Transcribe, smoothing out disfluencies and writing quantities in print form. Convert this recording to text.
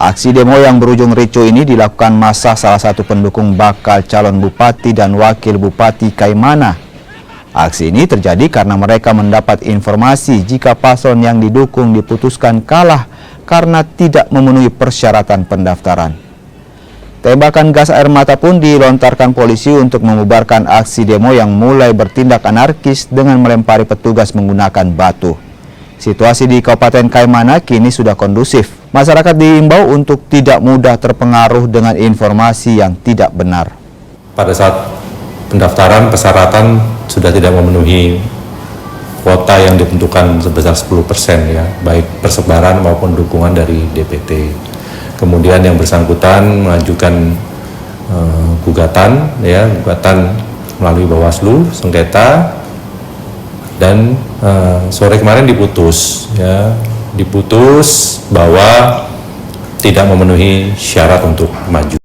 Aksi demo yang berujung ricuh ini dilakukan massa salah satu pendukung bakal calon bupati dan wakil bupati Kaimana. Aksi ini terjadi karena mereka mendapat informasi jika paslon yang didukung diputuskan kalah karena tidak memenuhi persyaratan pendaftaran. Tembakan gas air mata pun dilontarkan polisi untuk membubarkan aksi demo yang mulai bertindak anarkis dengan melempari petugas menggunakan batu. Situasi di Kabupaten Kaimana kini sudah kondusif. Masyarakat diimbau untuk tidak mudah terpengaruh dengan informasi yang tidak benar. Pada saat pendaftaran, persyaratan sudah tidak memenuhi kuota yang ditentukan sebesar 10% ya, baik persebaran maupun dukungan dari DPT. Kemudian yang bersangkutan mengajukan gugatan melalui Bawaslu, sengketa, dan sore kemarin diputus bahwa tidak memenuhi syarat untuk maju.